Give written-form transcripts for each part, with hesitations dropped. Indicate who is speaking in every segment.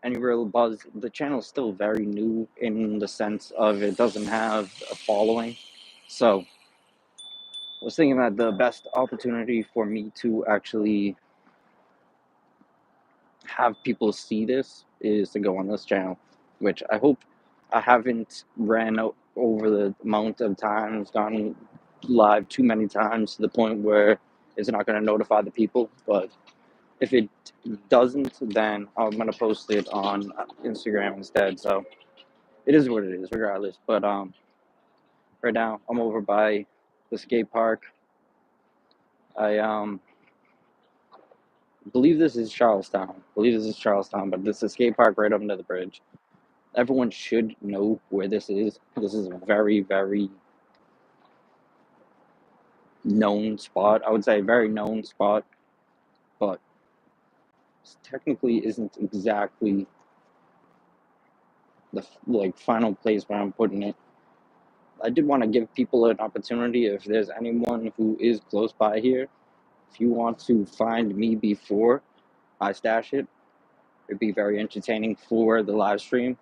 Speaker 1: any real buzz. The channel is still very new in the sense of it doesn't have a following. So I was thinking that the best opportunity for me to actually have people see this is to go on this channel, which I hope I haven't ran over the amount of times, gone live too many times to the point where it's not going to notify the people. But if it doesn't, then I'm going to post it on Instagram instead. So it is what it is, regardless. But right now I'm over by the skate park. I believe this is Charlestown. But this is a skate park right under the bridge. Everyone should know where this is. This is a very, very known spot. I would say a very known spot, but technically isn't exactly the final place where I'm putting it. I did want to give people an opportunity, if there's anyone who is close by here, if you want to find me before I stash it, it'd be very entertaining for the live stream.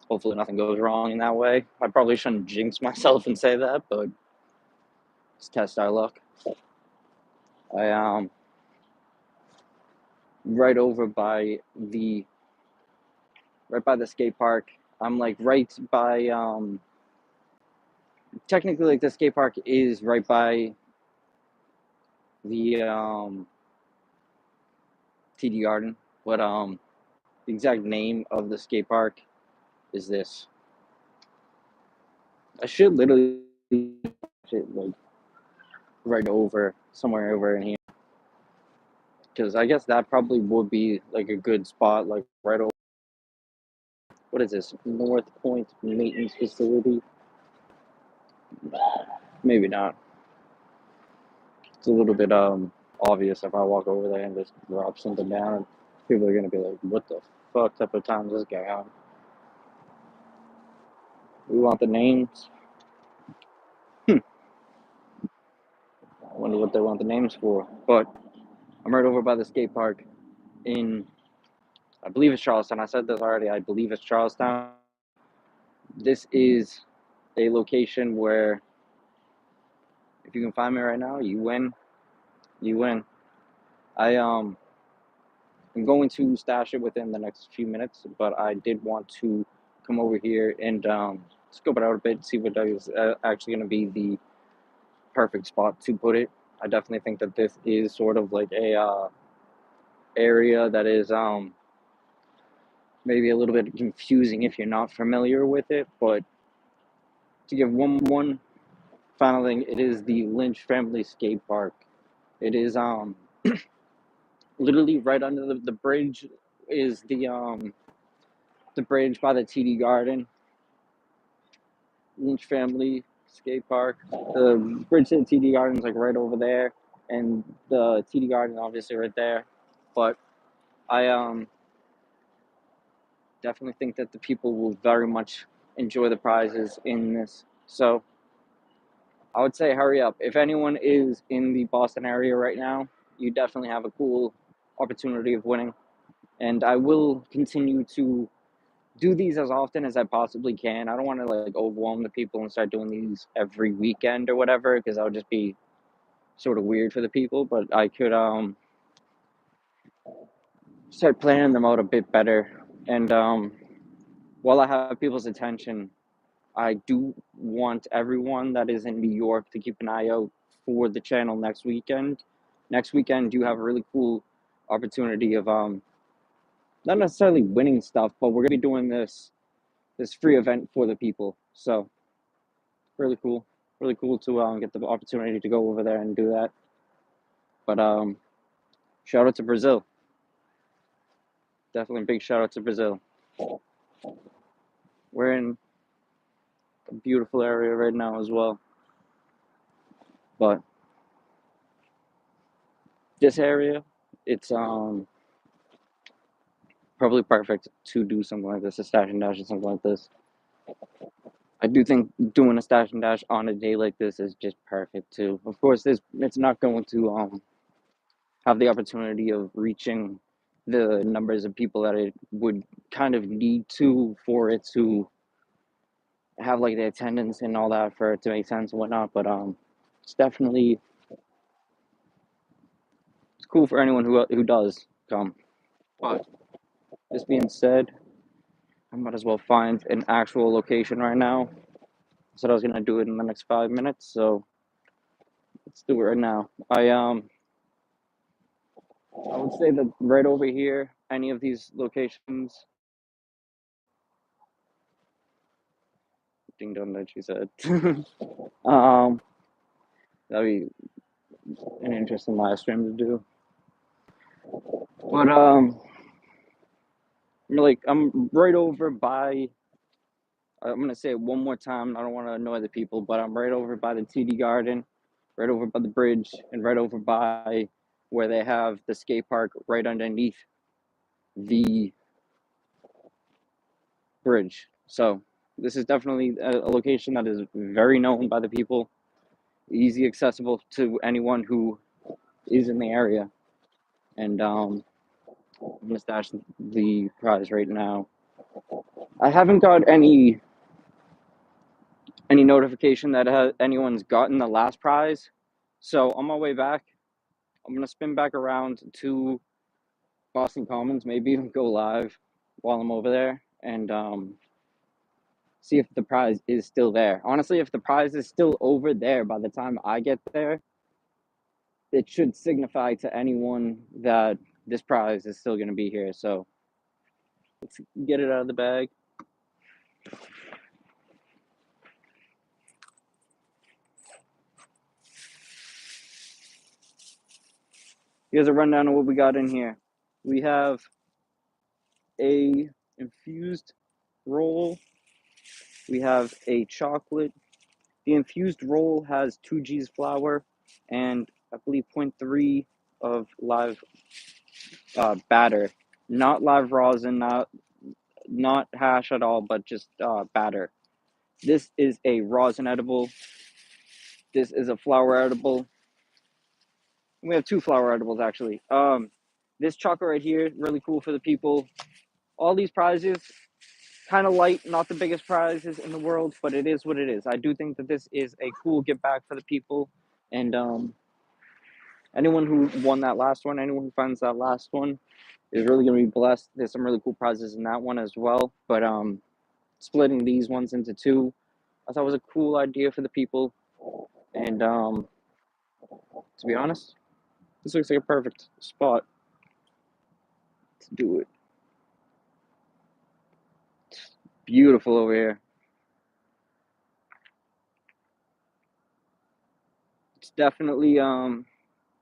Speaker 1: Hopefully nothing goes wrong in that way. I probably shouldn't jinx myself and say that, but let's test our luck. I right over by the skate park. I'm like right by technically like the skate park is right by the TD Garden, but the exact name of the skate park is this. I should literally like right over somewhere over in here, because I guess that probably would be like a good spot, like right over. What is this? North Point Maintenance Facility? Maybe not. It's a little bit obvious if I walk over there and just drop something down. People are gonna be like, "What the fuck type of time is this guy on?" We want the names. I wonder what they want the names for. But I'm right over by the skate park in, I believe it's Charlestown. I said this already. I believe it's Charlestown. This is a location where if you can find me right now, you win. You win. I'm going to stash it within the next few minutes, but I did want to come over here and scope it out a bit, see what is actually going to be the perfect spot to put it. I definitely think that this is sort of like a area that is maybe a little bit confusing if you're not familiar with it. But to give one final thing, it is the Lynch Family Skate Park. It is literally right under the bridge is the bridge by the TD Garden. Lynch Family Skate Park. The bridge to the TD Garden is like right over there, and the TD Garden obviously right there. But I definitely think that the people will very much enjoy the prizes in this. So I would say hurry up. If anyone is in the Boston area right now, you definitely have a cool opportunity of winning. And I will continue to do these as often as I possibly can. I don't want to like overwhelm the people and start doing these every weekend or whatever, because that would just be sort of weird for the people. But I could start planning them out a bit better. And while I have people's attention, I do want everyone that is in New York to keep an eye out for the channel next weekend. Next weekend, you have a really cool opportunity of not necessarily winning stuff, but we're gonna be doing this free event for the people. So really cool to get the opportunity to go over there and do that. But shout out to Brazil. Definitely a big shout out to Brazil. We're in a beautiful area right now as well. But this area, it's probably perfect to do something like this, a stash and dash or something like this. I do think doing a stash and dash on a day like this is just perfect too. Of course, it's not going to have the opportunity of reaching the numbers of people that it would kind of need to for it to have like the attendance and all that for it to make sense and whatnot. But it's definitely it's cool for anyone who does come. But this being said, I might as well find an actual location right now. Said I was gonna do it in the next 5 minutes, so let's do it right now. I would say that right over here, any of these locations, ding dong that she said, um, that'd be an interesting live stream to do. But I'm right over by. I'm gonna say it one more time. I don't want to annoy the people, but I'm right over by the TD Garden, right over by the bridge, and right over by where they have the skate park right underneath the bridge. So this is definitely a location that is very known by the people, easy accessible to anyone who is in the area. And I'm gonna stash the prize right now. I haven't got any notification that anyone's gotten the last prize. So on my way back, I'm gonna spin back around to Boston Commons, maybe go live while I'm over there, and see if the prize is still there. Honestly, if the prize is still over there by the time I get there, it should signify to anyone that this prize is still gonna be here. So let's get it out of the bag. Here's a rundown of what we got in here. We have a infused roll. We have a chocolate. The infused roll has 2G's flour and I believe 0.3 of live batter, not live rosin, not hash at all, but just batter. This is a rosin edible. This is a flour edible. We have two flour edibles actually. This chocolate right here, really cool for the people. All these prizes, kind of light, not the biggest prizes in the world, but it is what it is. I do think that this is a cool give back for the people, and anyone who won that last one, anyone who finds that last one, is really gonna be blessed. There's some really cool prizes in that one as well, but splitting these ones into two, I thought was a cool idea for the people, and to be honest, this looks like a perfect spot to do it. It's beautiful over here. It's definitely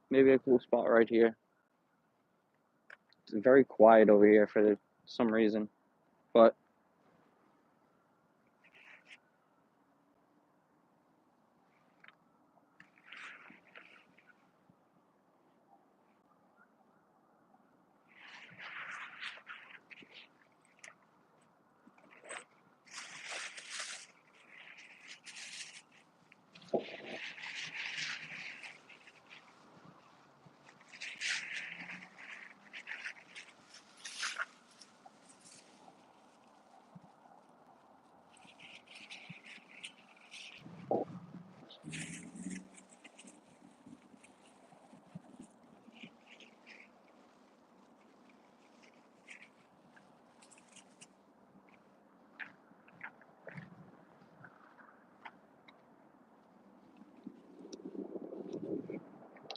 Speaker 1: maybe a cool spot right here. It's very quiet over here for some reason, but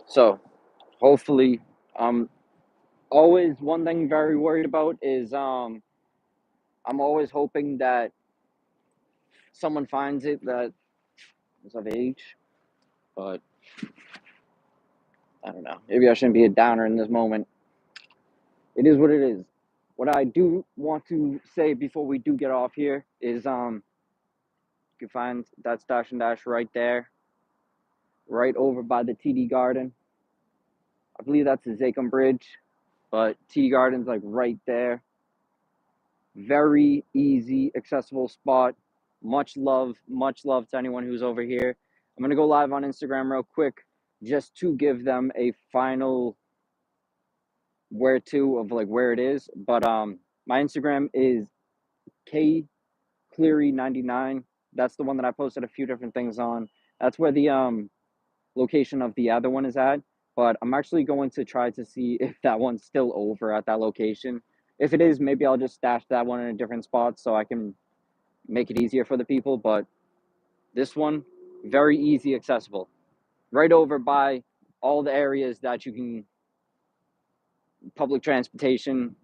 Speaker 1: so hopefully, always one thing very worried about is I'm always hoping that someone finds it that is of age, but I don't know. Maybe I shouldn't be a downer in this moment. It is what it is. What I do want to say before we do get off here is you can find that Stash and Dash right there, right over by the TD Garden. I believe that's the Zachem Bridge, but TD Garden's like right there. Very easy, accessible spot. Much love to anyone who's over here. I'm gonna go live on Instagram real quick just to give them a final where to of like where it is, but my Instagram is K Cleary99. That's the one that I posted a few different things on. That's where the location of the other one is at. But I'm actually going to try to see if that one's still over at that location. If it is, maybe I'll just stash that one in a different spot so I can make it easier for the people. But this one, very easy accessible. Right over by all the areas that you can, public transportation,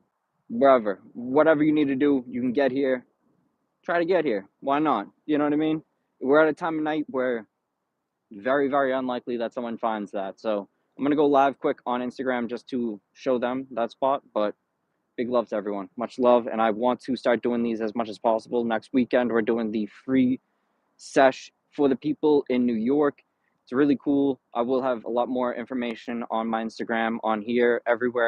Speaker 1: wherever, whatever you need to do, you can get here. Try to get here. Why not? You know what I mean? We're at a time of night where very, very unlikely that someone finds that. So I'm gonna go live quick on Instagram just to show them that spot. But big love to everyone. Much love, and I want to start doing these as much as possible. Next weekend, we're doing the free sesh for the people in New York. It's really cool. I will have a lot more information on my Instagram, on here, everywhere.